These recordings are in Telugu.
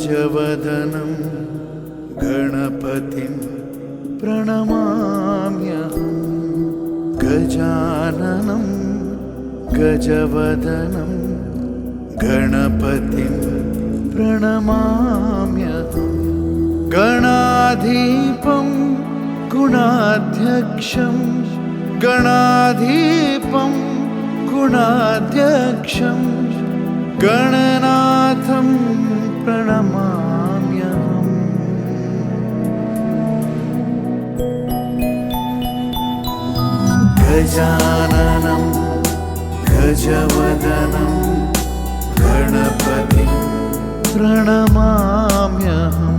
गजवदनं गणपतिं प्रणमाम्यहं गजाननं गजवदनं गणपतिं प्रणमाम्यहं गणाधीपं गुणाध्यक्षं गणाधीपं गुणाध्यक्षं गणनाथं प्रणमाम्यहम् गजाननं गजवदनं गणपतिं प्रणमाम्यहं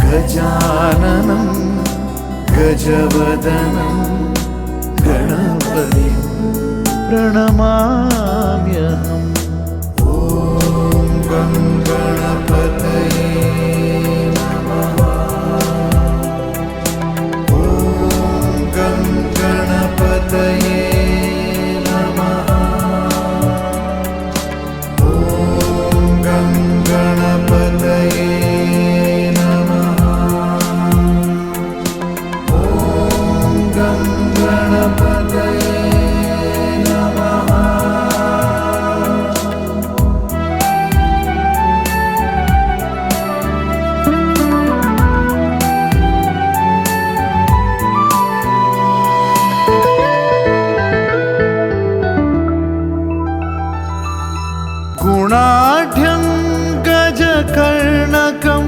गजाननं गजवदनं गणपतिं प्रणमाम्यहम् ॐ गं गणपतये नमः। ॐ गं गणपतये नमः। ॐ गं गणपतये नमः। ॐ गं गणपतये नमः। गुणाढ्यं गजकर्णकं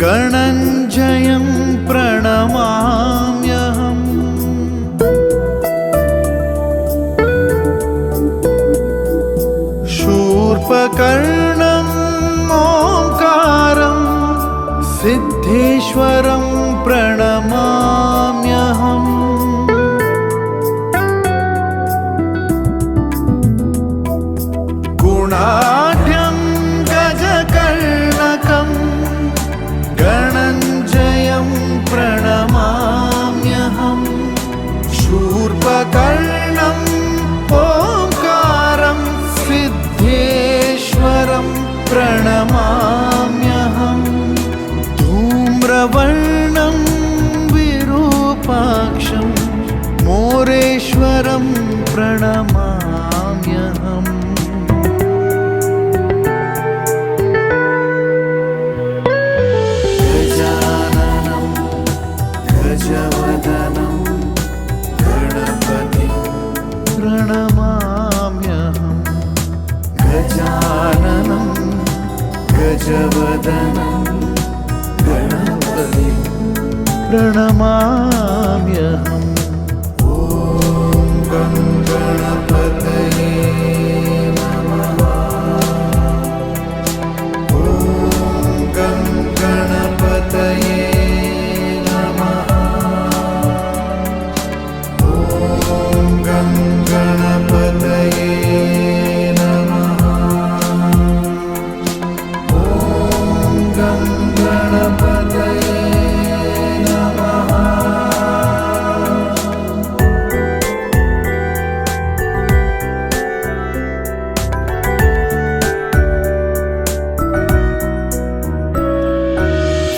गणञ्जयं प्रणमाम्यहम् शूर्पकर्णं ओंकारं सिद्धेश्वरं प्रणमाम्यहम् गुणाढ्यं गजकर्णकं गणञ्जयं प्रणमाम्यहं शूर्पकर्णं ओंकारं सिद्धेश्वरं प्रणमाम्यहं धूम्रवर्णं विरूपाक्षं मोरेश्वरं प्रणमाम्यहम् गजवदनं गणपतिं प्रणमाम्यहं गजाननं गजवदनं गणपतिं प्रणमाम्यहम् ॐ गं गणपतये नमः। ॐ गं गणपतये गणपतये नमः। ॐ गं गणपतये नमः।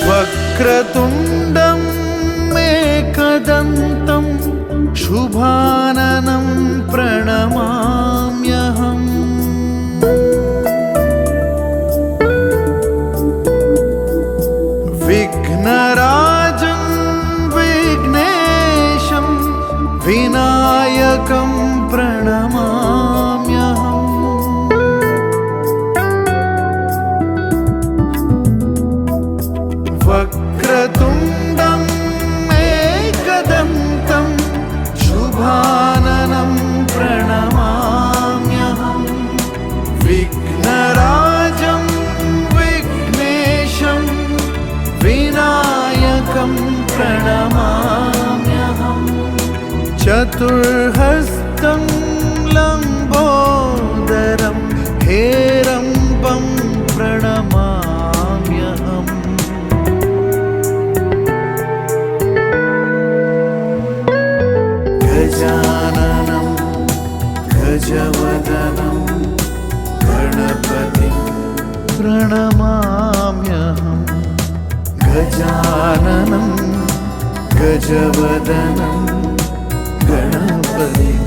वक्रतुण्डं एकदन्तं शुभाननं प्रणमाम्यहम् विघ्नराजं विघ्नेशं विनायकं प्रणमाम्यहम् वक्रतुण्डं एकदन्तं शुभाननं प्रणमाम्यहं विघ्नराजं विघ्नेशं विनायकं प्रणमाम्यहम् चतुर्हस्तं लम्बोदरं हेरम्बं प्रणमाम्यहम् गजाननं गजवदनं गणपतिं प्रणमाम्यहम् गजाननं गजवदनं गणपतिं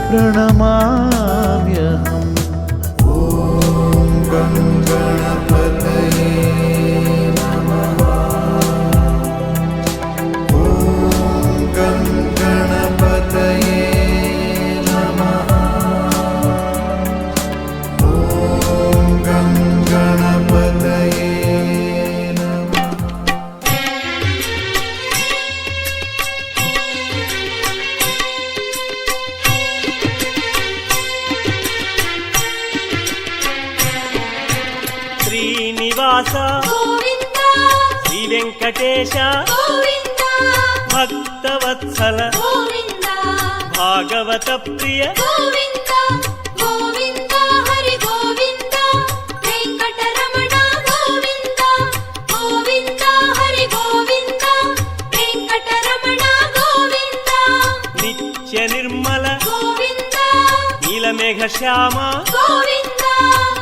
प्रणमाम्यहम् ॐ गं गणपतये नमः ॐ गं गणपतये नमः ॐ गं गणपतये శ్రీనివాస గోవింద శ్రీ వెంకటేశ గోవింద భక్తవత్సల గోవింద భాగవత ప్రియ గోవింద గోవింద హరి గోవింద వెంకటరమణ గోవింద గోవింద హరి గోవింద వెంకటరమణ గోవింద నిత్య నిర్మల గోవింద నీలమేఘ శ్యామ గోవింద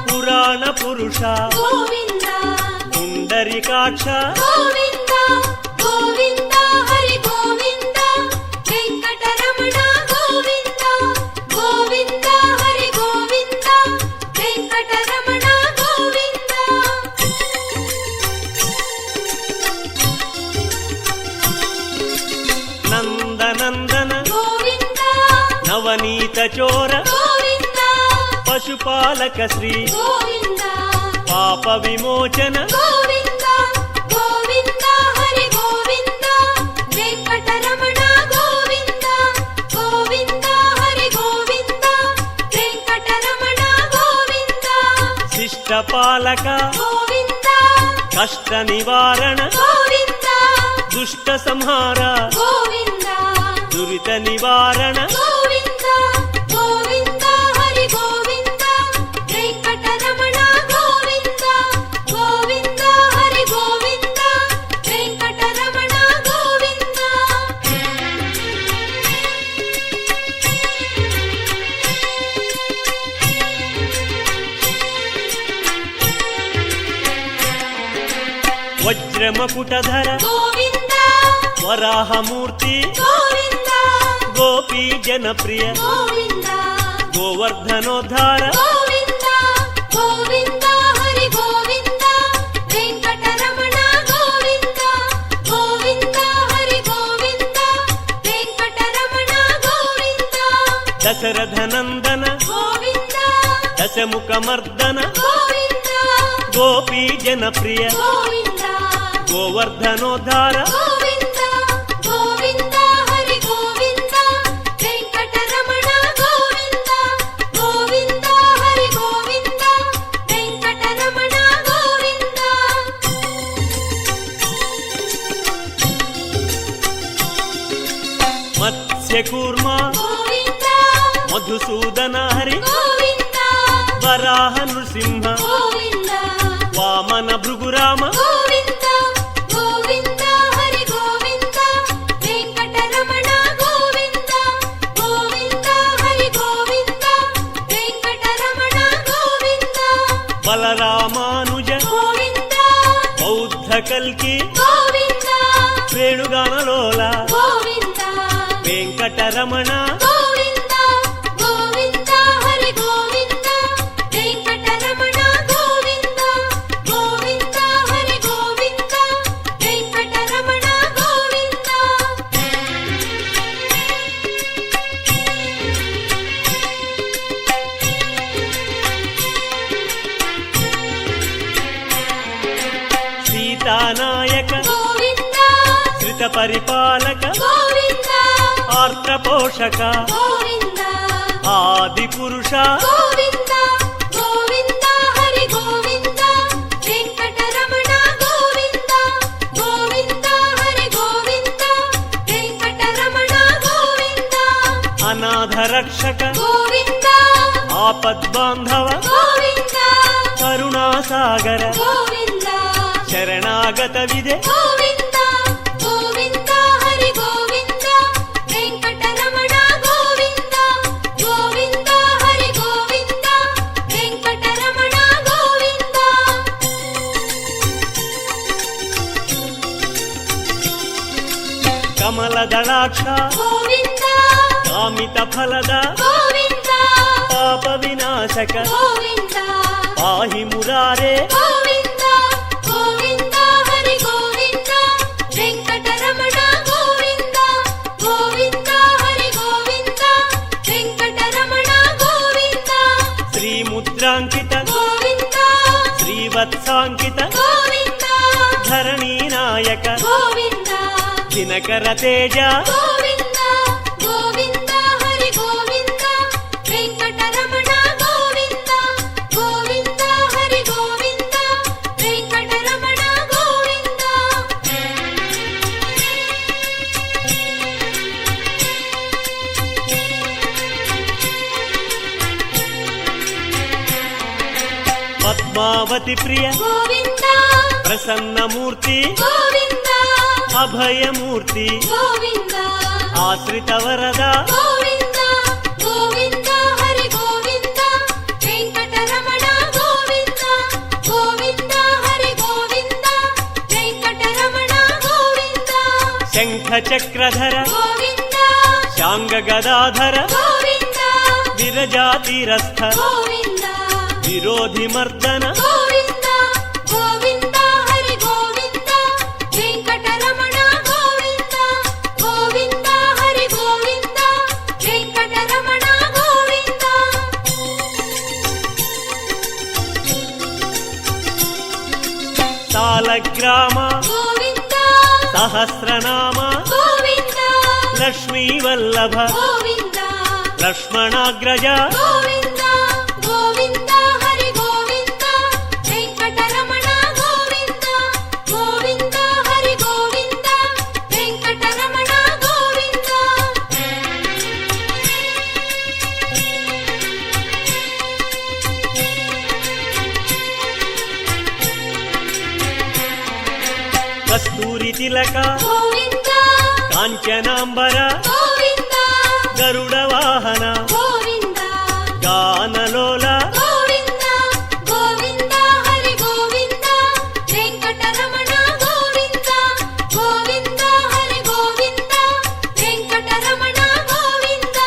పురాణ పురుష గోవింద పుండరీకాక్ష గోవింద గోవింద హరి గోవింద వెంకటరమణ గోవింద గోవింద హరి గోవింద వెంకటరమణ గోవింద నందనందన గోవింద నవనీత చోర గోవింద పశుపాలక శ్రీ గోవింద పాప విమోచన గోవింద గోవింద హరి గోవింద వెంకటరమణ గోవింద గోవింద హరి గోవింద వెంకటరమణ గోవింద శిష్టపాలక గోవింద కష్ట నివారణ గోవింద దుష్ట సంహార గోవింద దురిత నివారణ గోవింద గోవింద హరి గోవింద వెంకటరమణ గోవింద గోవింద హరి గోవింద వెంకటరమణ గోవింద వజ్రమకుటధర గోవింద వరాహమూర్తి గోవింద గోపీ జనప్రియ గోవింద గోవర్ధనోద్ధార గోవింద గోవింద హరి గోవింద వెంకటరమణ గోవింద గోవింద హరి గోవింద వెంకటరమణ గోవింద దశరథనందన గోవింద దశముఖమర్దన గోవింద గోపీ జనప్రియ గోవింద గోవర్ధనోద్ధార గోవింద గోవింద హరి గోవింద వెంకటరమణ గోవింద గోవింద హరి గోవింద వెంకటరమణ గోవింద మత్స్యకూర్మ గోవింద మధుసూదన హరి గోవింద వరాహ నృసింహ గోవింద వామన భృగురామ గోవింద గోవింద హరి గోవింద వెంకటరమణ గోవింద గోవింద హరి గోవింద వెంకటరమణ గోవింద బలరామానుజ గోవింద బౌద్ధ కల్కి గోవింద వేణుగానలోల గోవింద వెంకటరమణ గోవింద గోవింద హరి గోవింద వెంకటరమణ గోవింద గోవింద హరి గోవింద వెంకటరమణ గోవింద సీతానాయక గోవింద శ్రిత పరిపాలక గోవింద ఆర్ద్ర పోషక గోవింద ఆది పురుష గోవింద గోవింద హరి గోవింద వెంకటరమణ గోవింద గోవింద హరి గోవింద వెంకటరమణ గోవింద అనాథ రక్షక గోవింద ఆపద్బాంధవ గోవింద కరుణాసాగర గోవింద శరణాగత విదే గోవింద గోవింద హరి గోవింద వెంకటరమణ గోవింద గోవింద హరి గోవింద వెంకటరమణ గోవింద ಕಮಲದಳಾಕ್ಷ ಗೋವಿಂದ ಕಾಮಿತ ಫಲದ ಗೋವಿಂದ ಪಾಪ ವಿನಾಶಕ ಗೋವಿಂದ ಪಾಹಿ ಮುರಾರೆ ಗೋವಿಂದ ಗೋವಿಂದ ಹರಿ ಗೋವಿಂದ ವೆಂಕಟರಮಣ ಗೋವಿಂದ ಗೋವಿಂದ ಹರಿ ಗೋವಿಂದ ವೆಂಕಟರಮಣ ಗೋವಿಂದ ಶ್ರೀ ಮುದ್ರಾಂಕಿತ ಗೋವಿಂದ ಶ್ರೀವತ್ಸಾಂಕಿತ ಗೋವಿಂದ ಧರಣಿ ನಾಯಕ ಗೋವಿಂದ ದಿನಕರ ತೇಜ ಗೋವಿಂದ ಗೋವಿಂದ ಹರಿ ಗೋವಿಂದ ವೆಂಕಟರಮಣ ಗೋವಿಂದ ಗೋವಿಂದ ಹರಿ ಗೋವಿಂದ ವೆಂಕಟರಮಣ ಗೋವಿಂದ ಪದ್ಮಾವತಿ ಪ್ರಿಯ ಗೋವಿಂದ ಪ್ರಸನ್ನ ಮೂರ್ತಿ ಗೋವಿಂದ ಅಭಯ ಮೂರ್ತಿ ಗೋವಿಂದ ಆಶ್ರಿತ ವರದ ಗೋವಿಂದ ಗೋವಿಂದ ಹರಿ ಗೋವಿಂದ ವೆಂಕಟರಮಣ ಗೋವಿಂದ ಗೋವಿಂದ ಹರಿ ಗೋವಿಂದ ವೆಂಕಟರಮಣ ಗೋವಿಂದ ಶಂಖ ಚಕ್ರಧರ ಗೋವಿಂದ ಶಾಂಗ ಗದಾಧರ ಗೋವಿಂದ ವಿರಜಾತಿರಸ್ಥ ಗೋವಿಂದ ವಿರೋಧಿ ಮರ್ದನ ಗೋವಿಂದ ಗೋವಿಂದ ಹರಿ ಗೋವಿಂದ ವೆಂಕಟರಮಣ ಗೋವಿಂದ ಗೋವಿಂದ ಹರಿ ಗೋವಿಂದ ವೆಂಕಟರಮಣ ಗೋವಿಂದ ಸಾಲಗ್ರಾಮ ಗೋವಿಂದ ಸಹಸ್ರನಾಮ ಗೋವಿಂದ ಲಕ್ಷ್ಮೀ ವಲ್ಲಭ ಗೋವಿಂದ ಲಕ್ಷ್ಮಣಾಗ್ರಜ ಗೋವಿಂದ ಗೋವಿಂದ ಹರಿ ಗೋವಿಂದ ವೆಂಕಟರಮಣ ಗೋವಿಂದ ಗೋವಿಂದ ಹರಿ ಗೋವಿಂದ ವೆಂಕಟರಮಣ ಗೋವಿಂದ ಕಸ್ತೂರಿ ತಿಲಕ ಗೋವಿಂದ ಕಾಂಚನಾಂಬರ ಗೋವಿಂದ ಗರುಡ ವಾಹನ ಗೋವಿಂದ ಗಾನಲೋಲ ಗೋವಿಂದ ಗೋವಿಂದ ಹರಿ ಗೋವಿಂದ ವೆಂಕಟರಮಣ ಗೋವಿಂದ ಗೋವಿಂದ ಹರಿ ಗೋವಿಂದ ವೆಂಕಟರಮಣ ಗೋವಿಂದ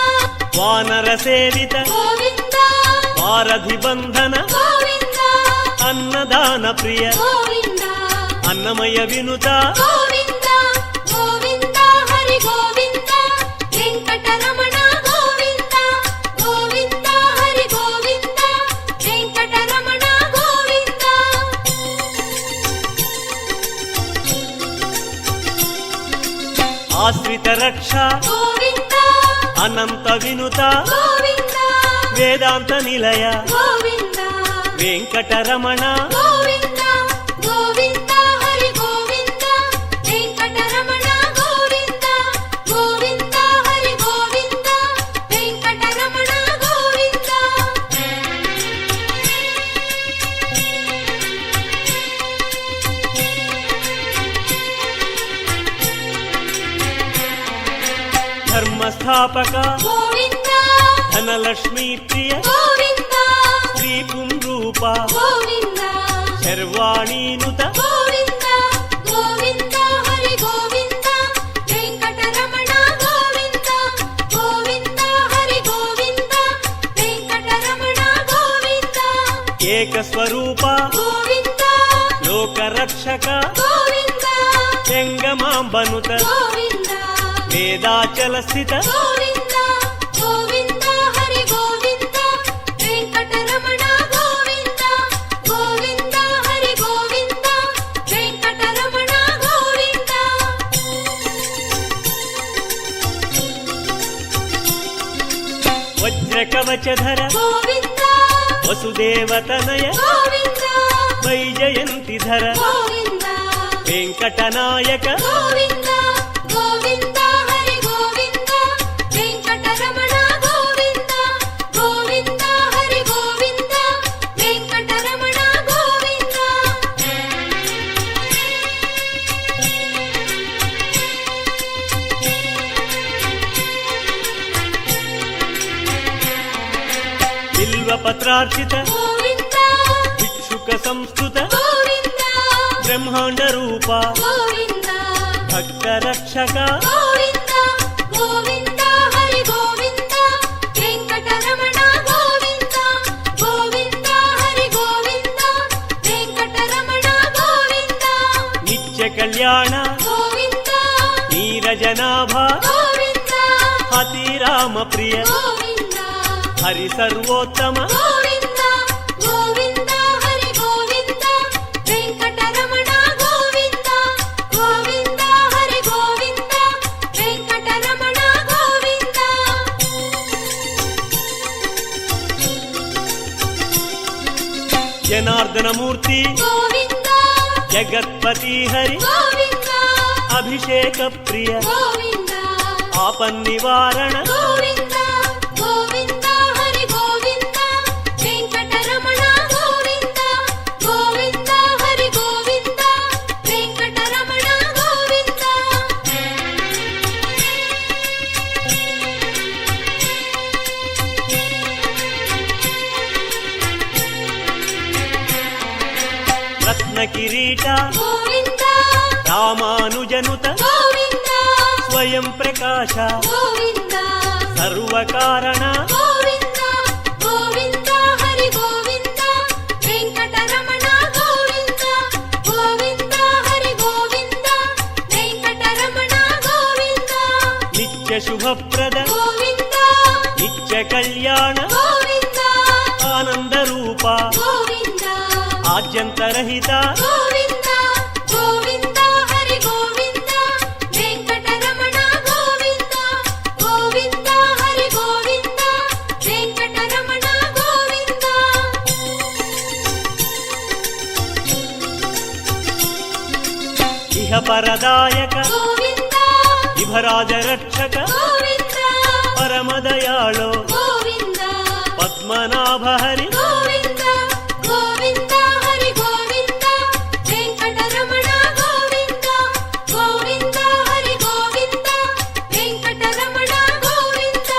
ವಾನರ ಸೇವಿತ ಗೋವಿಂದ ವಾರಧಿ ಬಂಧನ ಗೋವಿಂದ ಅನ್ನದಾನ ಪ್ರಿಯ ಗೋವಿಂದ ಅನ್ನಮಯ ವಿನುತ ಗೋವಿಂದ ಗೋವಿಂದ ಹರಿ ಗೋವಿಂದ ವೆಂಕಟರಮಣ ಗೋವಿಂದ ಗೋವಿಂದ ಹರಿ ಗೋವಿಂದ ವೆಂಕಟರಮಣ ಗೋವಿಂದ ಆಶ್ರಿತ ರಕ್ಷಾ ಗೋವಿಂದ ಅನಂತ ವಿನುತ ಗೋವಿಂದ ವೇದಾಂತ ನಿಲಯ ಗೋವಿಂದ ವೆಂಕಟರಮಣ ಗೋವಿಂದ ಗೋವಿಂದ ಹರಿ ಗೋವಿಂದ ವೆಂಕಟರಮಣ ಗೋವಿಂದ ಗೋವಿಂದ ಹರಿ ಗೋವಿಂದ ವೆಂಕಟರಮಣ ಗೋವಿಂದ ಧರ್ಮಸ್ಥಾಪಕ ಗೋವಿಂದ ಧನಲಕ್ಷ್ಮೀ ಪ್ರಿಯ ಗೋವಿಂದ ಶ್ರೀ ಪುಂರೂಪ ಗೋವಿಂದ ಶರ್ವಾಣೀನುತ ಗೋವಿಂದ ಗೋವಿಂದ ಹರಿ ಗೋವಿಂದ ವೆಂಕಟರಮಣ ಗೋವಿಂದ ಗೋವಿಂದ ಹರಿ ಗೋವಿಂದ ವೆಂಕಟರಮಣ ಗೋವಿಂದ ಏಕ ಸ್ವರೂಪ ಗೋವಿಂದ ಲೋಕರಕ್ಷಕ ಗೋವಿಂದ ಜಂಗಮಾಂಬನುತ ಗೋವಿಂದ ವೇದಾಚಲ ಸ್ಥಿತ ಗೋವಿಂದ ಗೋವಿಂದ ಹರಿ ಗೋವಿಂದ ವೆಂಕಟರಮಣ ಗೋವಿಂದ ಗೋವಿಂದ ಹರಿ ಗೋವಿಂದ ವೆಂಕಟರಮಣ ಗೋವಿಂದ ವಜ್ರ ಕವಚಧರ ಗೋವಿಂದ ವಸುದೇವತನಯ ಗೋವಿಂದ ವೈಜಯಂತಿಧರ ಗೋವಿಂದ ವೆಂಕಟನಾಯಕ ಗೋವಿಂದ ಗೋವಿಂದ ಹರಿ ಗೋವಿಂದ ವೆಂಕಟರಮಣ ಗೋವಿಂದ ಗೋವಿಂದ ಹರಿ ಗೋವಿಂದ ವೆಂಕಟರಮಣ ಗೋವಿಂದ ಬಿಲ್ವ ಪತ್ರಾರ್ಚಿತ ಗೋವಿಂದ ಭಿಕ್ಷುಕ ಸಂಸ್ತುತ ಗೋವಿಂದ ಬ್ರಹ್ಮಾಂಡ ರೂಪ ಗೋವಿಂದ ಭಕ್ತ ರಕ್ಷಕ ಗೋವಿಂದ గోవింద హరి గోవింద వెంకటరమణ గోవింద గోవింద హరి గోవింద వెంకటరమణ గోవింద నిత్య కళ్యాణ గోవింద నీరజనాభ గోవింద అతి రామ ప్రియ గోవింద హరి సర్వోత్తమ గోవింద గోవింద హరి గోవింద వెంకటరమణ గోవింద గోవింద హరి గోవింద వెంకటరమణ గోవింద జనార్దనమూర్తి గోవింద జగత్పతి హరి గోవింద అభిషేక ప్రియ గోవింద ఆపన్నివారణ గోవింద గోవింద హరి గోవింద వెంకటరమణ గోవింద గోవింద హరి గోవింద వెంకటరమణ గోవింద రత్న కిరీట గోవింద రామానుజనుత గోవింద స్వయం ప్రకాశ గోవింద సర్వకారణ గోవింద గోవింద హరి గోవింద వెంకటరమణ గోవింద గోవింద హరి గోవింద వెంకటరమణ గోవింద నిత్య శుభప్రద గోవింద నిత్య కళ్యాణ గోవింద ఆనంద రూప గోవింద ఆద్యంతరహిత గోవింద గోవింద హరి గోవింద వెంకటరమణ గోవింద గోవింద హరి గోవింద వెంకటరమణ గోవింద ఇహ పరదాయక గోవింద విభరాజ రక్షక గోవింద పరమదయాళో గోవింద పద్మనాభ హరి గోవింద గోవింద హరి గోవింద వెంకటరమణ గోవింద గోవింద హరి గోవింద వెంకటరమణ గోవింద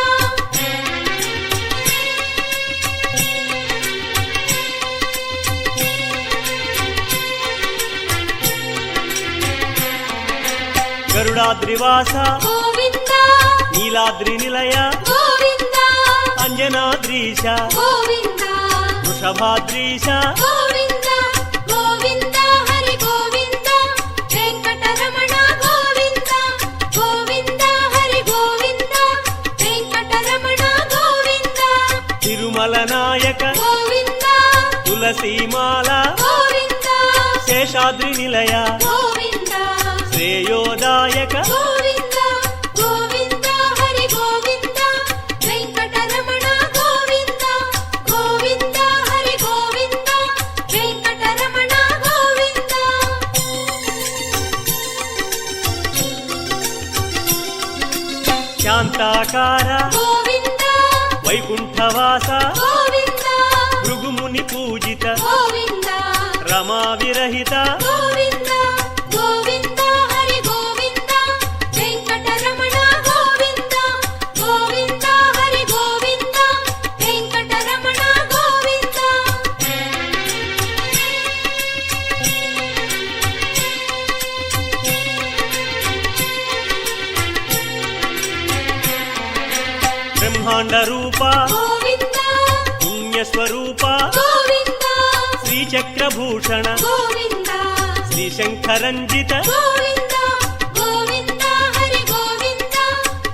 గరుడాద్రివాస గోవింద నీలాద్రి నిలయ గోవింద అంజనాద్రీశ గోవింద వృషభాద్రీశ గోవింద గోవింద హరి గోవింద వెంకటరమణ గోవింద గోవింద హరి గోవింద వెంకటరమణ గోవింద తిరుమల నాయక గోవింద తులసీమాల గోవింద శేషాద్రి నిలయ గోవింద శ్రేయోదాయక గోవింద గోవింద హరి గోవింద వెంకటరమణ గోవింద గోవింద హరి గోవింద వెంకటరమణ గోవింద శాంతాకార గోవింద వైకుంఠవాస గోవింద భృగుముని పూజిత గోవింద రమా విరహిత గోవింద గోవింద హరి గోవింద వెంకటరమణ గోవింద గోవింద హరి గోవింద వెంకటరమణ గోవింద బ్రహ్మాండ రూప గోవింద పుణ్యస్వరూప గోవింద శ్రీచక్రభూషణ గోవింద శ్రీశంకరంజిత గోవింద గోవింద హరి గోవింద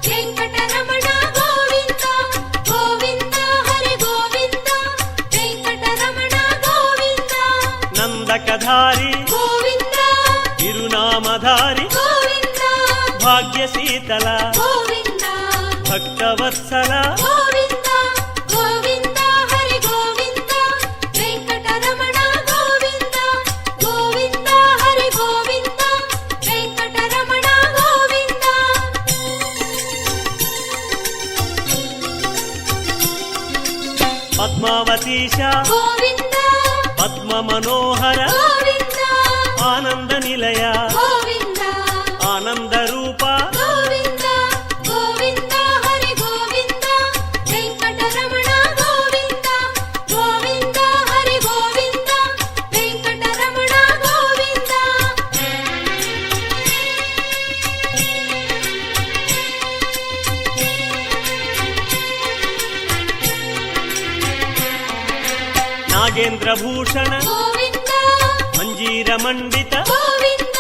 వెంకటరమణ గోవింద గోవింద హరి గోవింద వెంకటరమణ గోవింద నందకధారి గోవింద తిరునామధారి గోవింద భాగ్యశీతల గోవింద భక్తవత్సల గోవింద గోవింద హరి గోవింద వెంకటరమణ గోవింద గోవింద హరి గోవింద వెంకటరమణ గోవింద పద్మావతీశ గోవింద పద్మ మనోహర గోవింద ఆనంద నిలయ గోవింద ఆనంద రూప గోవింద గోవింద హరి గోవింద వెంకటరమణ గోవింద గోవింద హరి గోవింద వెంకటరమణ గోవింద ನಾಗೇಂದ್ರ ಭೂಷಣ ಗೋವಿಂದ ಮಂಜೀರ ಮಂಡಿತ ಗೋವಿಂದ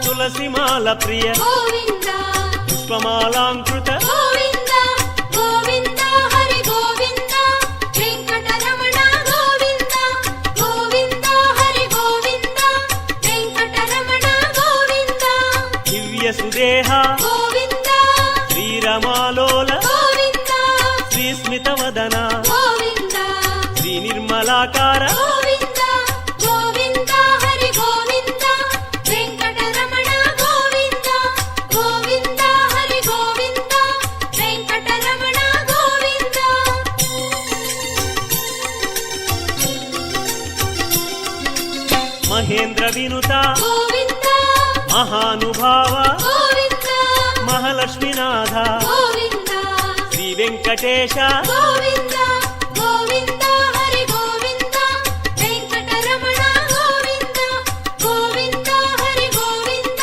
ತುಳಸಿ ಮಾಲ ಪ್ರಿಯ ಗೋವಿಂದ ಪುಷ್ಪಮಾಲಾಂಕೃತ ಗೋವಿಂದ ಗೋವಿಂದ ಹರಿ ಗೋವಿಂದ ವೆಂಕಟರಮಣ ಗೋವಿಂದ ಗೋವಿಂದ ಹರಿ ಗೋವಿಂದ ವೆಂಕಟರಮಣ ಗೋವಿಂದ ದಿವ್ಯ ಸುದೇಹ ಗೋವಿಂದ ಶ್ರೀರಮಾಲೋಲ ಗೋವಿಂದ ಶ್ರೀ ಸ್ಮಿತವದನ ಗೋವಿಂದ ಶ್ರೀ ನಿರ್ಮಲಾಕಾರ ಗೋವಿಂದ ಗೋವಿಂದ ಹರಿ ಗೋವಿಂದ ವೆಂಕಟರಮಣ ಗೋವಿಂದ ಗೋವಿಂದ ಹರಿ ಗೋವಿಂದ ವೆಂಕಟರಮಣ ಗೋವಿಂದ ಮಹೇಂದ್ರ ವಿನುತ ಗೋವಿಂದ ಮಹಾನುಭಾವ ಗೋವಿಂದ ಮಹಾಲಕ್ಷ್ಮೀನಾಥ ಗೋವಿಂದ ಶ್ರೀ ವೆಂಕಟೇಶ ಗೋವಿಂದ ಗೋವಿಂದ ಹರಿ ಗೋವಿಂದ ವೆಂಕಟರಮಣ ಗೋವಿಂದ ಗೋವಿಂದ ಹರಿ ಗೋವಿಂದ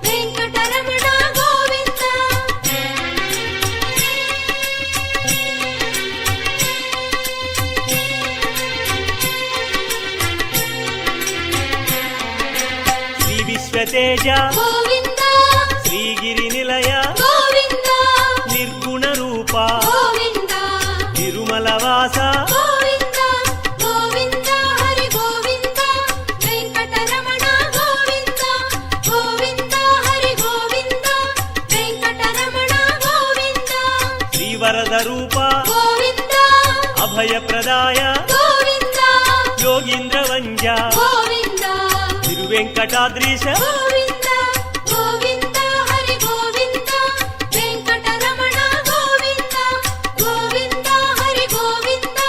ವೆಂಕಟರಮಣ ಗೋವಿಂದ ಶ್ರೀ ವಿಶ್ವತೇಜ ಗೋವಿಂದ ಶ್ರೀಗಿರಿ ನಿಲಯ ಗೋವಿಂದ ನಿರ್ಗುಣ ರೂಪ ಗೋವಿಂದ ತಿರುಮಲವಾಸ ಗೋವಿಂದ ಗೋವಿಂದ ಹರಿ ಗೋವಿಂದ ವೆಂಕಟರಮಣ ಗೋವಿಂದ ಗೋವಿಂದ ಹರಿ ಗೋವಿಂದ ವೆಂಕಟರಮಣ ಗೋವಿಂದ ಶ್ರೀವರದ ರೂಪ ಗೋವಿಂದ ಅಭಯ ಪ್ರದಾಯ ಗೋವಿಂದ ಯೋಗೀಂದ್ರ ವಂಜ ಗೋವಿಂದ ತಿರುವೆಂಕಟಾದ್ರೀಶ ಗೋವಿಂದ ಗೋವಿಂದ ಹರಿ ಗೋವಿಂದ ವೆಂಕಟರಮಣ ಗೋವಿಂದ ಗೋವಿಂದ ಹರಿ ಗೋವಿಂದ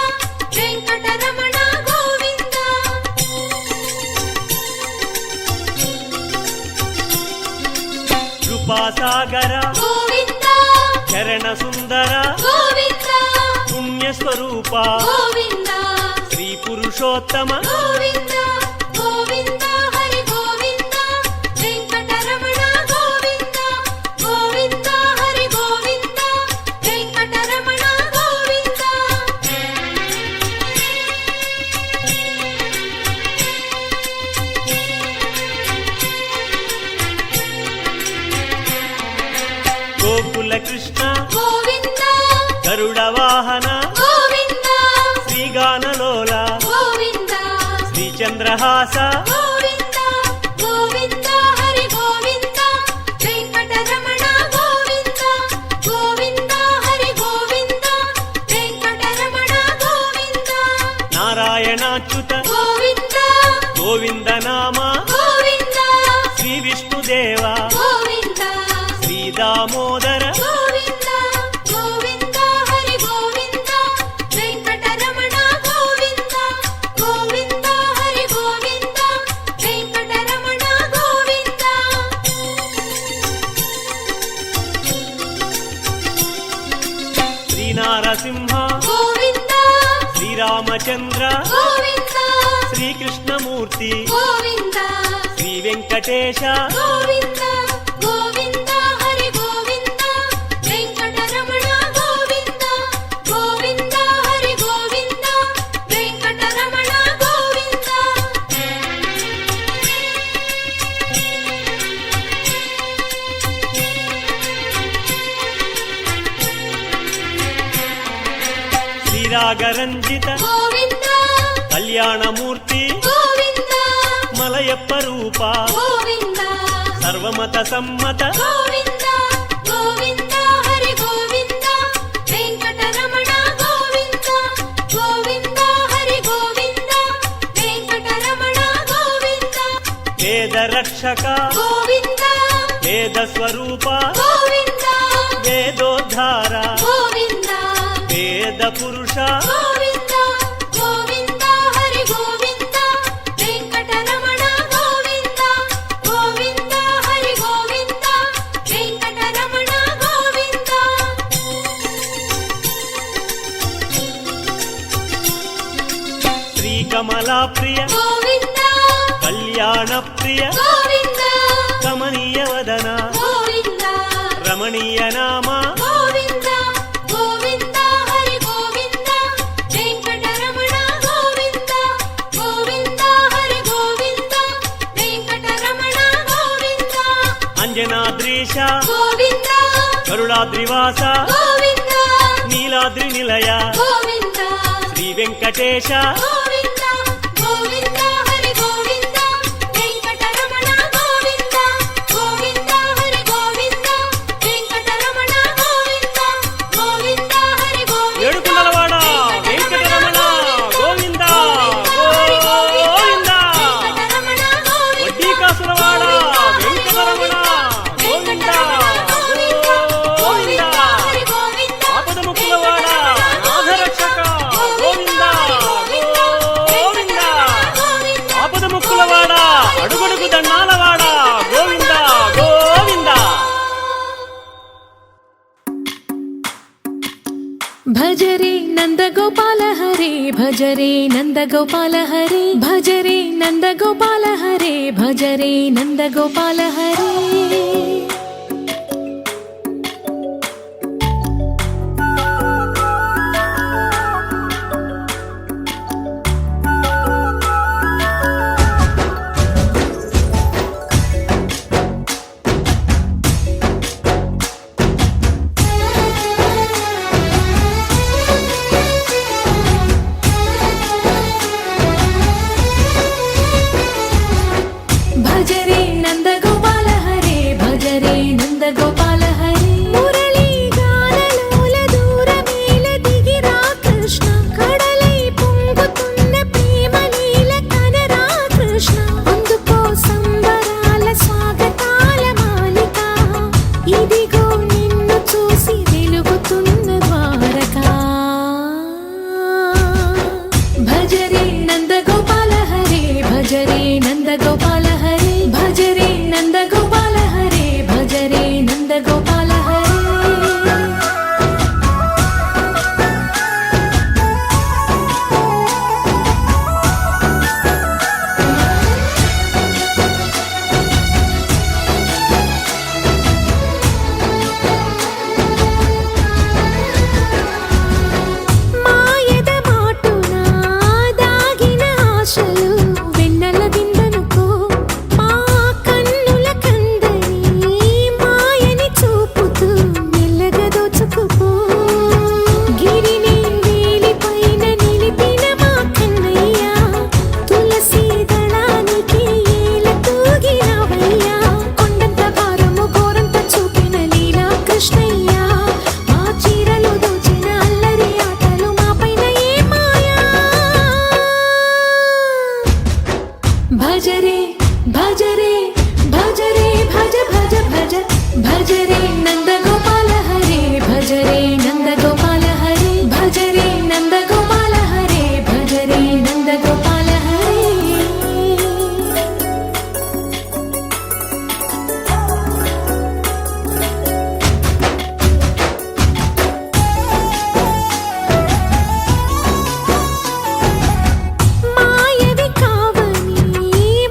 ವೆಂಕಟರಮಣ ಗೋವಿಂದ ಕೃಪಾಸಾಗರ ಗೋವಿಂದ ಚರಣ ಸುಂದರ ಗೋವಿಂದ ಪುಣ್ಯ ಸ್ವರೂಪ ಗೋವಿಂದ ಶ್ರೀ ಪುರುಷೋತ್ತಮ ಗೋವಿಂದ ಗೋವಿಂದ ಹರಿ ಗೋವಿಂದ ವೆಂಕಟರಮಣ ಗೋವಿಂದ ಗೋವಿಂದ ಹರಿ ಗೋವಿಂದ ವೆಂಕಟರಮಣ ಗೋವಿಂದ ಗೋಕುಲ ಕೃಷ್ಣ ಗೋವಿಂದ ಗರುಡ ವಾಹನ ಗೋವಿಂದ ಶ್ರೀಗಾನಲೋಲ ಗೋವಿಂದ ಶ್ರೀ ಚಂದ್ರಹಾಸ ಗೋವಿಂದ ಗೋವಿಂದ ಹರಿ ಗೋವಿಂದ ವೆಂಕಟರಮಣ ಗೋವಿಂದ ಗೋವಿಂದ ಹರಿ ಗೋವಿಂದ ವೆಂಕಟರಮಣ ಗೋವಿಂದ ನಾರಾಯಣಾಚ್ಯುತ ಗೋವಿಂದ ಗೋವಿಂದ ನಾಮ ಗೋವಿಂದ ಶ್ರೀ ವಿಷ್ಣುದೇವ ಗೋವಿಂದ ಶ್ರೀ ದಾಮೋದರ ಗೋವಿಂದ ಗೋವಿಂದ ಹರಿ ಗೋವಿಂದ ವೆಂಕಟರಮಣ ಗೋವಿಂದ ಗೋವಿಂದ ಹರಿ ಗೋವಿಂದ ವೆಂಕಟರಮಣ ಗೋವಿಂದ ಶ್ರೀ ನಾರಸಿಂಹ ಗೋವಿಂದ ಶ್ರೀರಾಮಚಂದ್ರ ಗೋವಿಂದ ಶ್ರೀಕೃಷ್ಣಮೂರ್ತಿ ಗೋವಿಂದ ಶ್ರೀ ವೆಂಕಟೇಶ ಗೋವಿಂದ ಗೋವಿಂದ ಹರಿ ಗೋವಿಂದ ವೆಂಕಟರಮಣ ಗೋವಿಂದ ಗೋವಿಂದ ಹರಿ ಗೋವಿಂದ ವೆಂಕಟರಮಣ ಗೋವಿಂದ ಶ್ರೀರಾಗರಂಜಿತ ಗೋವಿಂದ ಕಲ್ಯಾಣ ಮೂರ್ತಿ ಗೋವಿಂದ ಮಲಯಪ್ಪ ರೂಪ ಗೋವಿಂದ ಸರ್ವಮತ ಸಮ್ಮತ ಗೋವಿಂದ ಗೋವಿಂದ ಹರಿ ಗೋವಿಂದ ವೆಂಕಟರಮಣ ಗೋವಿಂದ ಗೋವಿಂದ ಹರಿ ಗೋವಿಂದ ವೆಂಕಟರಮಣ ಗೋವಿಂದ ವೇದ ರಕ್ಷಕ ಗೋವಿಂದ ವೇದ ಸ್ವರೂಪ ಗೋವಿಂದ ವೇದೋದ್ಧಾರ ಗೋವಿಂದ ವೇದ ಪುರುಷ ಗೋವಿಂದ ಗೋವಿಂದ ಹರಿ ಗೋವಿಂದ ವೆಂಕಟರಮಣ ಗೋವಿಂದ ಗೋವಿಂದ ಹರಿ ಗೋವಿಂದ ವೆಂಕಟರಮಣ ಗೋವಿಂದ ಶ್ರೀಕಮಲಾ ಪ್ರಿಯ ಗೋವಿಂದ ಕಲ್ಯಾಣ ಪ್ರಿಯ ಗೋವಿಂದ ಕಮನೀಯ ವದನ ಗೋವಿಂದ ರಮಣೀಯ ನಾಮ ಗೋವಿಂದ ಗೋವಿಂದ ಹರಿ ಗೋವಿಂದ ವೆಂಕಟರಮಣ ಗೋವಿಂದ అంజనాద్రీశ గోవింద గరుడాద్రివాస గోవింద నీలాద్రి నిలయ గోవింద శ్రీ వెంకటేశ గోవింద గోవింద హరి గోవింద వెంకటరమణ గోవింద గోవింద హరి గోవింద వెంకటరమణ గోవింద గోవింద హరి గోవింద ఏడుకొండలవాడ వెంకటరమణ గోవింద గోవింద వెంకటరమణ గోవింద వడ్డీ కాసులవాడ వెంకటరమణ గోవింద గోవింద హరి గోవింద ఆపద ముక్కులవాడ నాథరక్షక గోవింద గోవింద ఆపద ముక్కులవాడ అడుగడుగు దండాలవాడ గోవింద గోవింద భజరే నందగోపాల హరే భజరే నందగోపాల హరే భజరే నందగోపాల హరే భజరే నందగోపాల హరే భజరే నందగోపాల హరే భజరే నందగోపాల హరే మురళీ గానలోల దూరమేల దిగిరా కృష్ణ కడలై పొంగుతున్న ప్రేమ లీల కనరా కృష్ణ అందుకో సంబరాల స్వాగతాల మాలిక ఇదిగో నిన్ను చూసి వెలుగుతున్న ద్వారకా భజరే నందగోపాల హరే భజరే నందగోపాల హరే భజరే నందగోపాల హరే భజరే నందగోపాల హరే మాయద మాటున దాగిన ఆశలు వెన్నెల విందనుకో మా కన్నుల కందని మాయని చూపుతూ మెల్లగా దోచుకుపో గిరిని వేలిపైన నిలిపిన మా కన్నయ్య తులసి దళానికి ఏల తూగినవయ్యా కొండంత భారము గోరంత చూపిన లీలా కృష్ణయ్య మా చీరలు దోచిన అల్లరి ఆటలు మా పైన ఏ మాయా భజరే భజరే భజరే భజ భజ భజ భజరే నందగోపాల హరే భజరే నందగోపాల హరే భజరే నందగోపాల హరే భజరే నందగోపాల హరే మాయవి కావని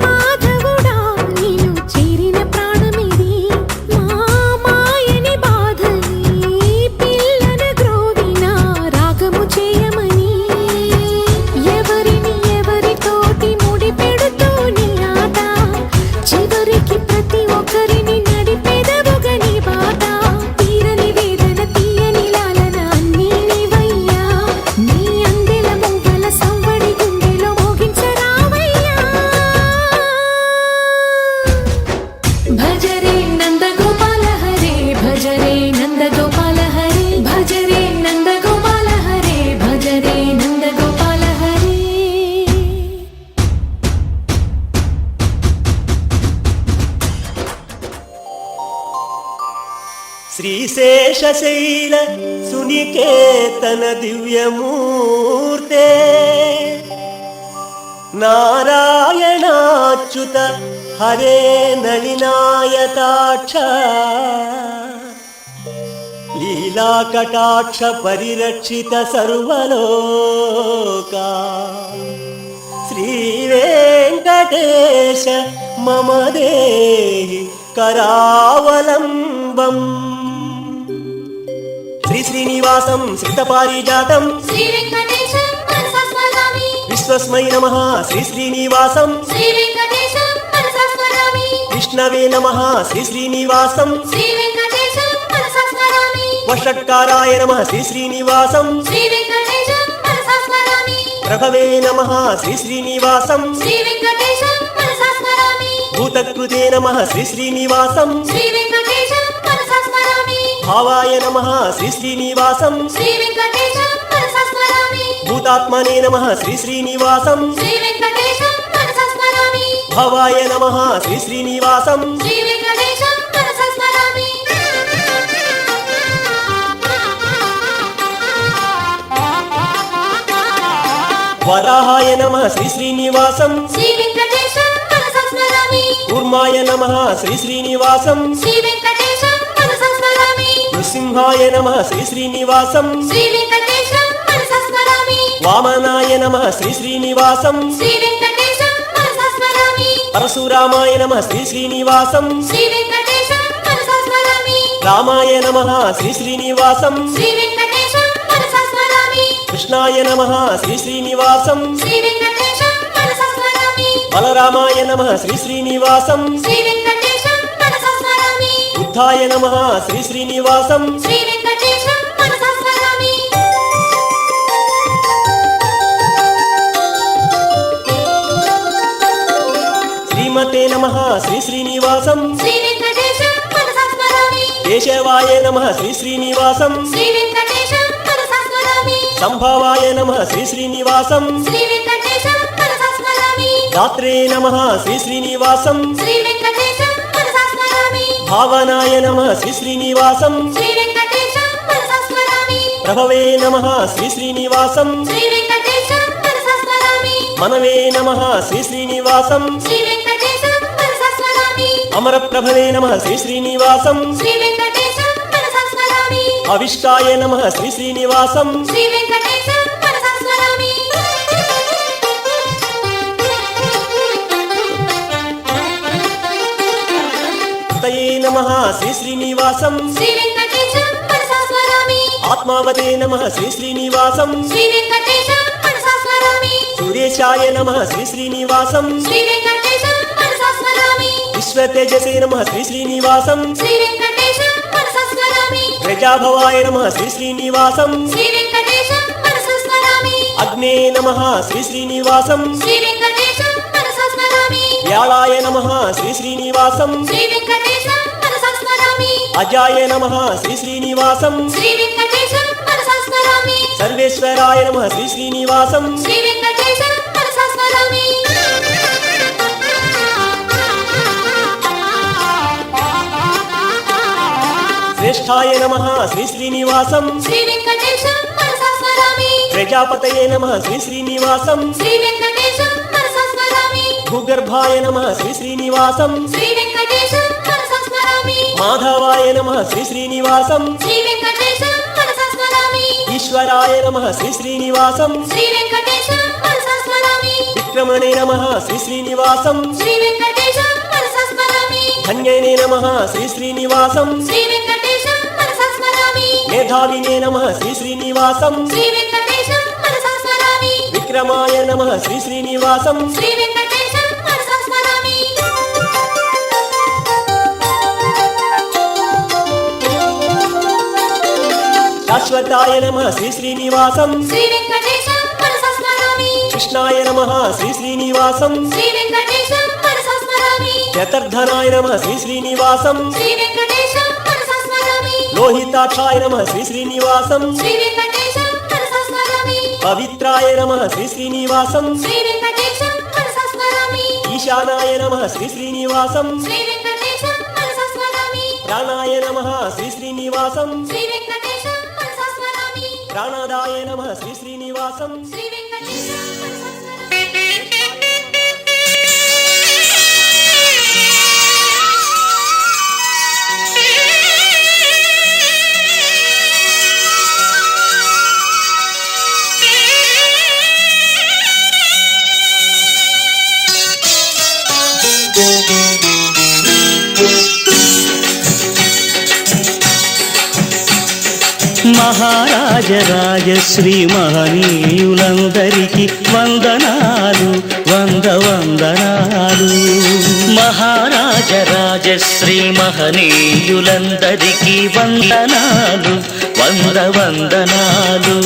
మాధవుడా నిన్ను చేరిన ప్రాణమిది మా మాయని బాధని పిల్లన గ్రోవిన రాగము చేయమని ఎవరిని ఎవరితోటి ముడిపెడుతూ నీ ఆట చివరికి ప్రతి ఒక్కరిని నడిపెదవుగని బాట తీరని వేదన తీయని లాలన అన్నీ నీవయ్యా నీ అందెల మొగ్గల సవ్వడి గుండెలో మోగించరావయ్యా భజరే నందగోపాల హరే భజరే నందగోపాల హరే భజరే నందగోపాల హరే భజరే నందగోపాల హరే శ్రీశేషశైల సునికేతన దివ్యమూర్తే నారాయణాచ్యుత హరే నళినాయతాక్ష లీలాకటాక్ష పరిరక్షిత సర్వలోకా శ్రీవేంకటేశ మమ దేహి కరావలంబం శ్రీనివాసం శ్రితపారిజాతం శ్రీ వెంకటేశం మనసా స్మరామి విశ్వస్మై నమః శ్రీనివాసం శ్రీ వెంకటేశం మనసా స్మరామి విష్ణవే నమః శ్రీ శ్రీనివాసం శ్రీ వెంకటేశం మనసా స్మరామి వషట్కారాయ నమః శ్రీ శ్రీనివాసం శ్రీ వెంకటేశం మనసా స్మరామి ప్రభవే నమః శ్రీ శ్రీనివాసం శ్రీ వెంకటేశం మనసా స్మరామి భూతకృతే నమః శ్రీ శ్రీనివాసం శ్రీ వెంకటేశం మనసా స్మరామి భావాయ నమః శ్రీ శ్రీనివాసం శ్రీ వెంకటేశం మనసా స్మరామి భూతాత్మనే నమః శ్రీ శ్రీనివాసం శ్రీ వెంకటేశం మనసా స్మరామి భవాయ నమః శ్రీ శ్రీనివాసం శ్రీ వెంకటేశం మనసా స్మరామి వరాహాయ నమః శ్రీ శ్రీనివాసం శ్రీ వెంకటేశం మనసా స్మరామి కూర్మాయ నమః శ్రీ శ్రీనివాసం శ్రీ వెంకటేశం మనసా స్మరామి నృసింహాయ నమః శ్రీ శ్రీనివాసం శ్రీ వెంకటేశం మనసా స్మరామి వామనాయ నమః శ్రీ శ్రీనివాసం శ్రీ వెంకటేశం మనసా స్మరామి పరశురామాయ నమః శ్రీ శ్రీనివాసం శ్రీ వెంకటేశం మనసా స్మరామి రామాయ నమః శ్రీ శ్రీనివాసం శ్రీ వెంకటేశం మనసా స్మరామి కృష్ణాయ నమః శ్రీ శ్రీనివాసం శ్రీ వెంకటేశం మనసా స్మరామి బలరామాయ నమః శ్రీ శ్రీనివాసం శ్రీ వెంకటేశం మనసా స్మరామి బుద్ధాయ నమః శ్రీ శ్రీనివాసం శ్రీ వెంకటేశం మనసా స్మరామి శ్రీమతే నమః శ్రీ శ్రీనివాసం శ్రీ వెంకటేశం మనసా స్మరామి కేశవాయ నమః శ్రీ శ్రీనివాసం శ్రీ వెంకటేశం మనసా స్మరామి సంభవాయ నమః శ్రీ శ్రీనివాసం శ్రీ వెంకటేశం మనసా స్మరామి దాత్రే నమః శ్రీ శ్రీనివాసం శ్రీ వెంకటేశం మనసా స్మరామి భావనాయ నమః శ్రీ శ్రీనివాసం శ్రీ వెంకటేశం మనసా స్మరామి ప్రభవే నమః శ్రీ శ్రీనివాసం శ్రీ వెంకటేశం మనసా స్మరామి మనవే నమః శ్రీ శ్రీనివాసం శ్రీ వెంకటేశం మనసా స్మరామి అమర ప్రభవే నమః శ్రీ శ్రీనివాసం శ్రీ వెంకటేశం మనసా స్మరామి అవిష్టాయ నమః శ్రీ శ్రీనివాసం శ్రీ వెంకటేశం మనసా స్మరామి తయే నమః శ్రీ శ్రీనివాసం శ్రీ వెంకటేశం మనసా స్మరామి ఆత్మావతే నమః శ్రీ శ్రీనివాసం శ్రీ వెంకటేశం మనసా స్మరామి సూర్యేశాయ నమః శ్రీ శ్రీనివాసం శ్రీ వెంకటేశం మనసా స్మరామి విశ్వతేజసే నమః శ్రీ శ్రీనివాసం శ్రీ వెంకటేశం మనసా స్మరామి ప్రజాభవాయ నమః శ్రీ శ్రీనివాసం శ్రీ వెంకటేశం మనసా స్మరామి అగ్నే నమః శ్రీ శ్రీనివాసం శ్రీ వెంకటేశం మనసా స్మరామి వ్యాళాయ నమః శ్రీ శ్రీనివాసం శ్రీ వెంకటేశం మనసా స్మరామి అజాయ నమః శ్రీ శ్రీనివాసం శ్రీ వెంకటేశం మనసా స్మరామి సర్వేశ్వరాయ నమః శ్రీ శ్రీనివాసం శ్రీ వెంకటేశం మనసా స్మరామి శ్రేష్ఠాయ నమః శ్రీ శ్రీనివాసం శ్రీ వెంకటేశం మనసా స్మరామి ప్రజాపతయే నమః శ్రీ శ్రీనివాసం శ్రీ వెంకటేశం మనసా స్మరామి భూగర్భాయ నమః శ్రీ శ్రీనివాసం శ్రీ వెంకటేశం మనసా స్మరామి మాధవాయ నమః శ్రీ శ్రీనివాసం శ్రీ వెంకటేశం మనసా స్మరామి ఈశ్వరాయ నమః శ్రీ శ్రీనివాసం శ్రీ వెంకటేశం మనసా స్మరామి విక్రమణే నమః శ్రీ శ్రీనివాసం శ్రీ వెంకటేశం మనసా స్మరామి ధన్యనే నమః శ్రీ శ్రీనివాసం శ్రీ వెంకటేశం మనసా స్మరామి మేధావినే నమః శ్రీ శ్రీనివాసం శ్రీ వెంకటేశం మనసా స్మరామి విక్రమాయ నమః శ్రీ శ్రీనివాసం శ్రీ వెంకటేశం మనసా స్మరామి శాశ్వతాయ నమః శ్రీ శ్రీనివాసం శ్రీ వెంకటేశం మనసా స్మరామి కృష్ణాయ నమః శ్రీ శ్రీనివాసం శ్రీ వెంకటేశం మనసా స్మరామి చతుర్ధనాయ నమః శ్రీ శ్రీనివాసం శ్రీ వెంకటేశం మనసా స్మరామి లోహితాక్షాయ నమః శ్రీ శ్రీనివాసం శ్రీ వెంకటేశం మనసా స్మరామి పవిత్రాయ నమః శ్రీ శ్రీనివాసం శ్రీ వెంకటేశం మనసా స్మరామి ఈశానాయ నమః శ్రీ శ్రీనివాసం శ్రీ వెంకటేశం మనసా స్మరామి ప్రాణాయ నమః శ్రీ శ్రీనివాసం శ్రీ వెంకటేశం మనసా స్మరామి ప్రాణదాయ నమః శ్రీ శ్రీనివాసం శ్రీ వెంకటేశం మనసా స్మరామి మహారాజరాజశ్రీ మహనీయులందరికీ వందనాలు వందనాలు మహారాజ రాజశ్రీ మహనీయులందరికీ వందనాలు వందనాలు.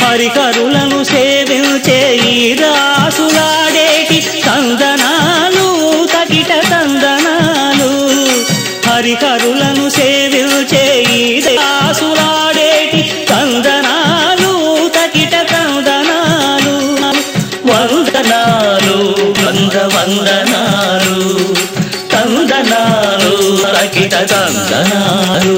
హరిహరులను సేవించే ఈ రాసులాడేటి తందనాలు తకిట తందనాలు. హరిహరులను సేవించే ఈ రాసులాడేటి తందనాలు తకిట తందనాలు. వందనాలు వందనాలు తందనాలు తకిట తందనాలు.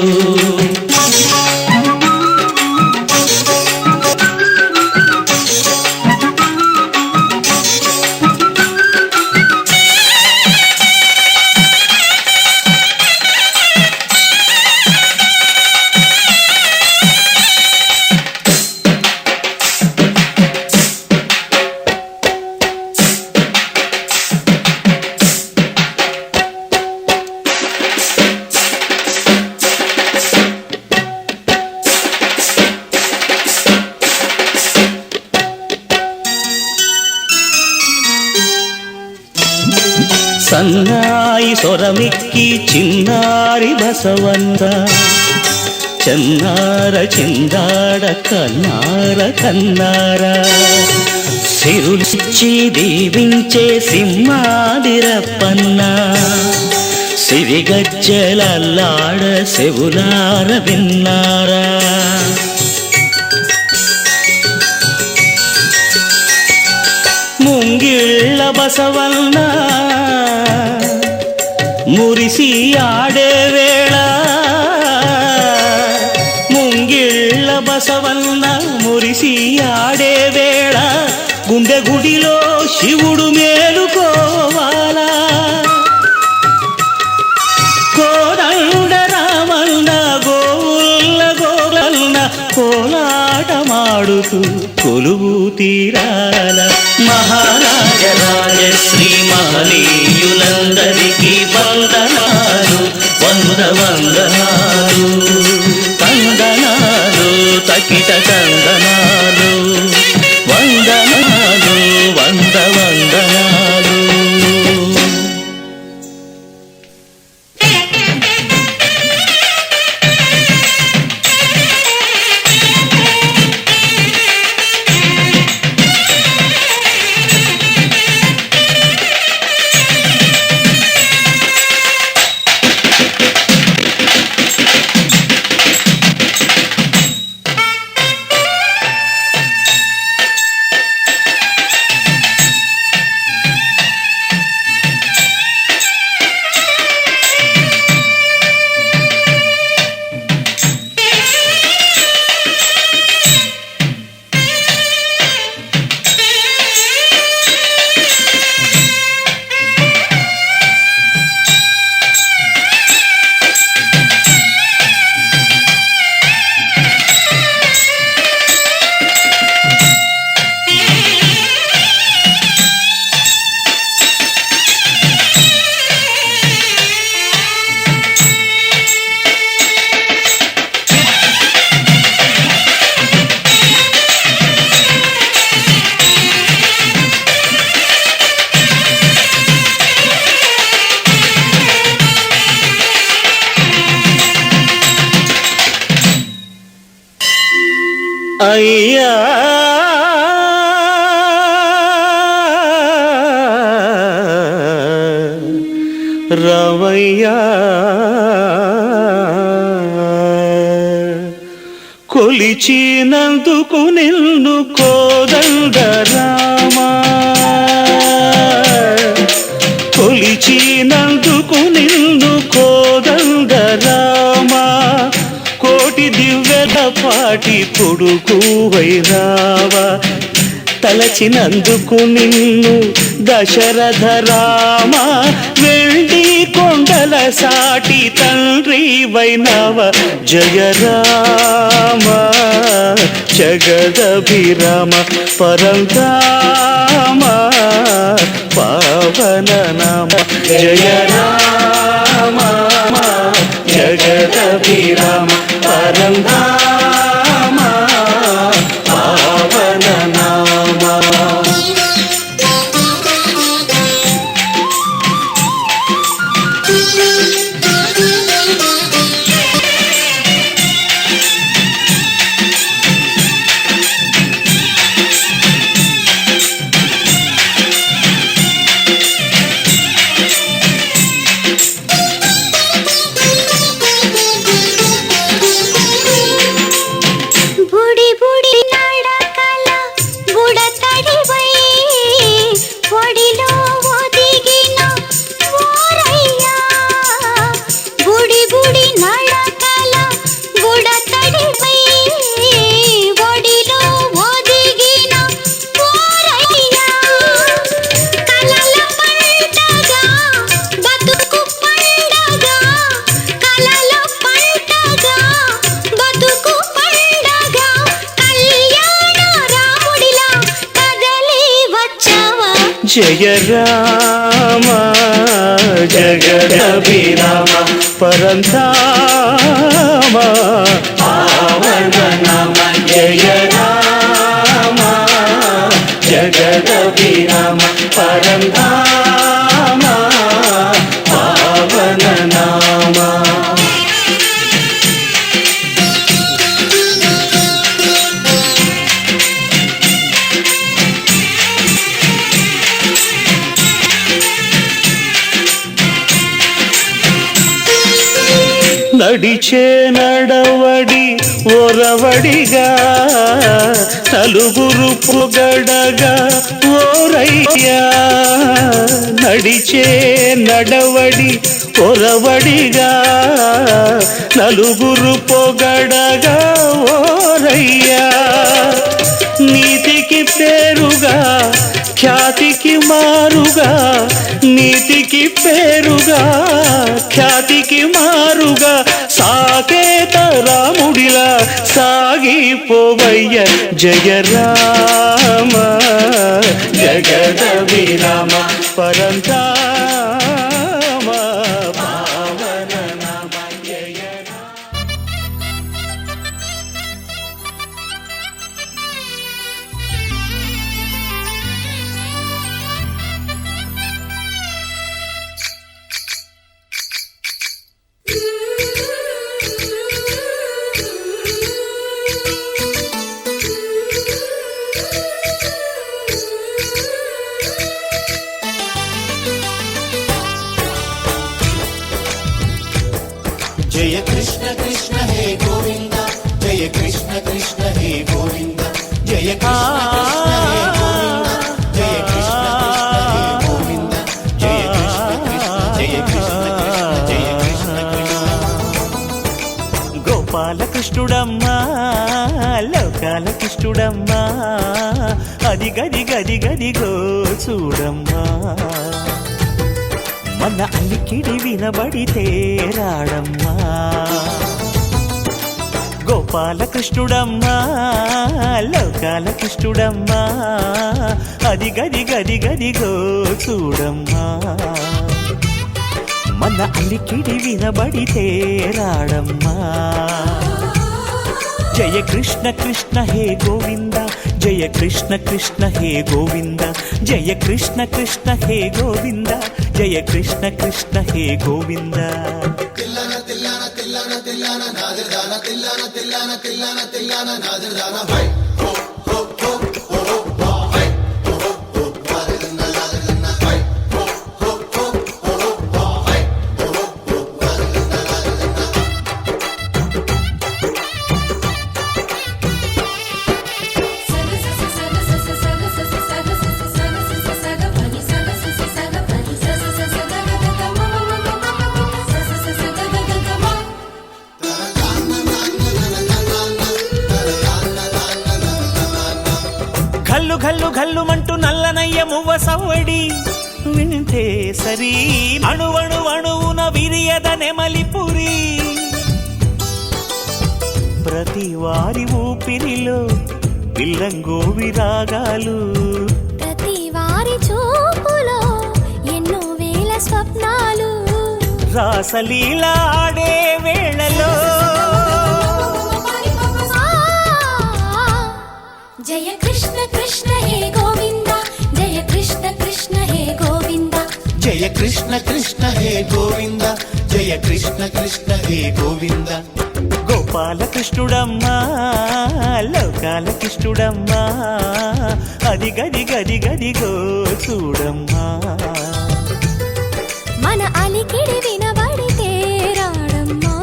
సన్నాయి సొరమిక్కి చిన్నారి బసవన్న చెన్నార చిందాడ కన్నార కన్నార. సిరులిచ్చి దీవించే సింహాదిరప్పన్న సిరిగజ్జలల్లాడ సెవులార విన్నారా. ముంగిళ్ళ బసవన్న మురిసి ఆడే వేళ. ముంగిళ్ళ బసవన్న మురిసి ఆడే వేళ గుండె గుడిలో శివుడు మేలుకోవాలా. కోదండ రామన్న గోవుల్ల గోలన్న కోలాటమాడుతూ కొలువు తీరాల. మహారాజ రాజశ్రీ మహనీయులందరికీ వందనాలు వందనాలు. తందనాలు తకిట తందనాలు వందనాలు వందనాలు. అయ్యా రవయ్యా కొలిచినందుకు నిన్ను కోదండ రామా. కొలిచినందుకు నిన్ను కోదండ రామా. కోటి దివ్యల పాటి కొడుకు వైరావా. తలచినందుకు నిన్ను దశరథ రామ. వెండి కొండల సాటి తండ్రి వైనవ. జయ రామ జగదభిరామ పరంధామ పావన నామ. జయ రామ జగదభిరామ పరంధామ పావన నామ. జయ రామ జగదభిరామ పరంధామ పావన నామ జయ రామ జగదభిరామ పరంధామ పావన నామ. నడిచే నడవడి ఒరవడిగా నలుగురు పొగడగా ఓరయ్యా. నడిచే నడవడి ఒరవడిగా నలుగురు పొగడగా ఓరయ్యా. నీతికి పేరుగా ఖ్యాతికి మారుగా, నీతికి పేరుగా ఖ్యాతికి మారుగా సాకేత రాముడిలా సాగిపోవయ్య. జయ రామ జగదభిరామ పరంధామ పావన నామ జయ రామ. జయ కృష్ణ కృష్ణ హే గోవింద జయ కృష్ణ కృష్ణ హే గోవింద జయ కృష్ణ కృష్ణ హే గోవింద జయ కృష్ణ కృష్ణ హే గోవింద జయ కృష్ణ కృష్ణ జయ కృష్ణ కృష్ణ. గోపాలకృష్ణుడమ్మా లోకాల కృష్ణుడమ్మా అది గది గది గదిగో చూడమ్మా. మన అలికిడి వినబడితే రాడమ్మా. గోపాలకృష్ణుడమ్మా లోకాల కృష్ణుడమ్మా అది గది గది గదిగో చూడమ్మా. మన అలికిడి వినబడితే రాడమ్మా. జయ కృష్ణ కృష్ణ హే గోవింద జయ కృష్ణ కృష్ణ హే గోవింద జయ కృష్ణ కృష్ణ హే గోవింద జయ కృష్ణ కృష్ణ హే గోవింద. తిల్లన తిల్లన తిల్లన తిల్లన నాదిర్దాన తిల్లన తిల్లన తిల్లన తిల్లన నాదిర్దాన భై హో హో హో హో హో భై హో హో హో నాదిర్దాన నాదిర్దాన భై హో హో హో హో హో భై హో హో హో నాదిర్దాన నాదిర్దాన. ఘల్లు ఘల్లు ఘల్లుమంటూ నల్లనయ్య మువ్వ సవ్వడి వింటే సరి అణువణు అణువున విరియద నెమలిపురి. ప్రతి వారి ఊపిరిలో పిల్లంగో విరాగాలు, ప్రతి వారి చూపులో ఎన్నో వేల స్వప్నాలు. రాసలీల ఆడే వేళలో జయ కృష్ణ కృష్ణ హే గోవింద జయ కృష్ణ కృష్ణ హే గోవింద జయ కృష్ణ కృష్ణ హే గోవింద జయ కృష్ణ కృష్ణ హే గోవింద. గోపాలకృష్ణుడమ్మా లోకాల కృష్ణుడమ్మా అది గది గది గదిగో చూడమ్మా. మన అలికిడి వినబడితే రాడమ్మా.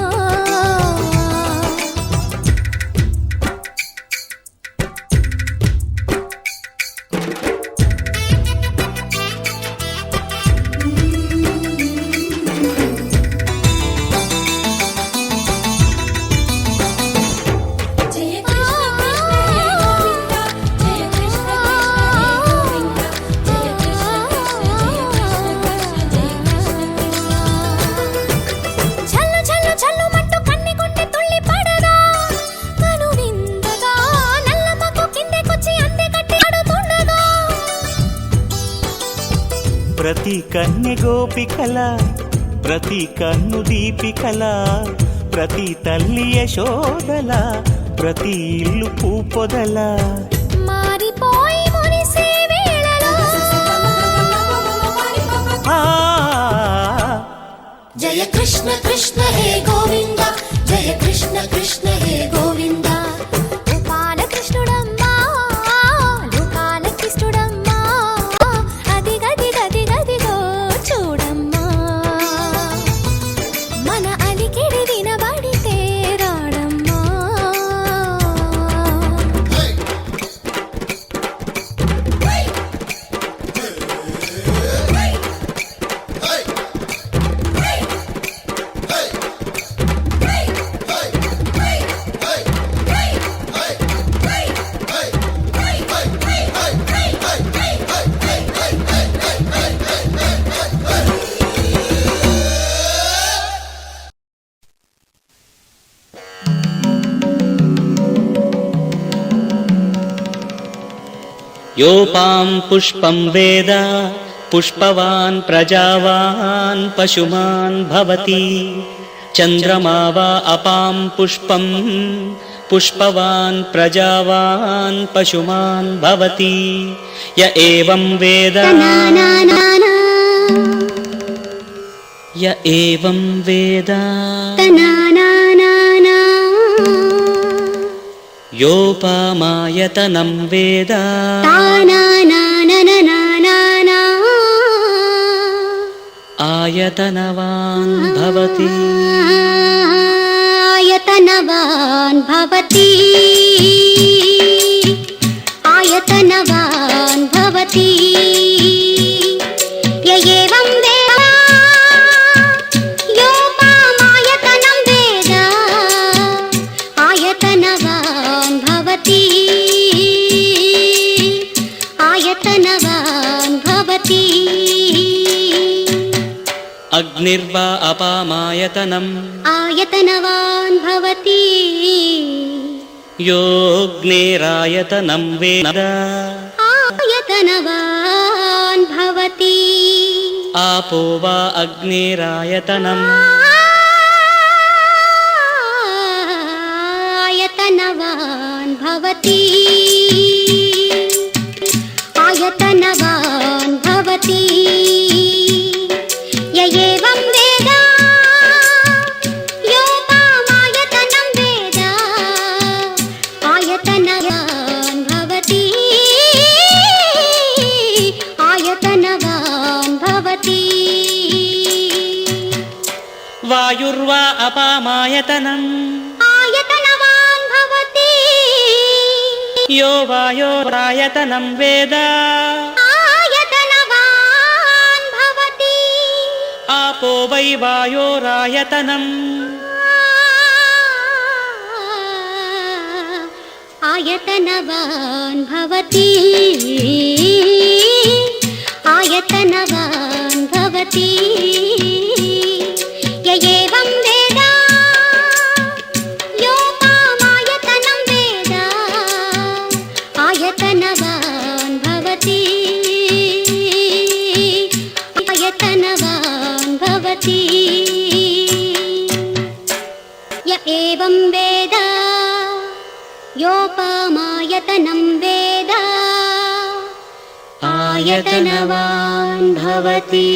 జయ కృష్ణ కృష్ణ హే గోవింద జయ కృష్ణ కృష్ణ హే గోవింద జయ కృష్ణ కృష్ణ జయ కృష్ణ కృష్ణ జయ కృష్ణ కృష్ణ. ప్రతి కన్య గోపికల ప్రతి కన్ను దీపికల ప్రతి తల్లి యశోదల ప్రతి ఇల్లు పూపొదల మారిపోయి మురిసే వేళలో ఆ జయ కృష్ణ కృష్ణ హే గోవింద జయ కృష్ణ కృష్ణ హే గోవింద గోపాల కృష్ణుడమ్మా లోకాల కృష్ణుడమ్మా అది గది గది గదిగో చూడమ్మా మన అలికిడి వినబడితే రాడమ్మా योपां पुष्पं वेद पुष्पवान् प्रजावान् पशुमान् भवति चन्द्रमा वा अपां पुष्पं पुष्पवान् प्रजावान् पशुमान् भवति य एवं वेद य एवं वेद योपामायतनं वेद आयतनवान् भवति आयतनवान् भवति आयतनवान् भवति य एवं वेद योपामायतनं वेद आयतनवान् भवति आयतनवान् भवति अग्निर्वा अपामायतनम् आयतनवान् भवति योऽग्निरायतनं वेद आयतनवान् भवति आपो वा अग्निरायतनम् आयतनवान् भवति आयतनवान् भवति य एवं वेद योपामायतनं वेद आयतनवान् भवति आयतनवान् भवति वायुर्वा अपामायतनम् आयतनवान् भवति यो वायोरायतनं वेद आयतनवान् भवति आपो वै वायोरायतनम् आयतनवान् भवति आयतनवान् भवति य एवं वेद योपामायतनं वेद आयतनवान् भवति आयतनवान् भवति य एवं वेद योपामायतनं वेद आयतनवान् भवति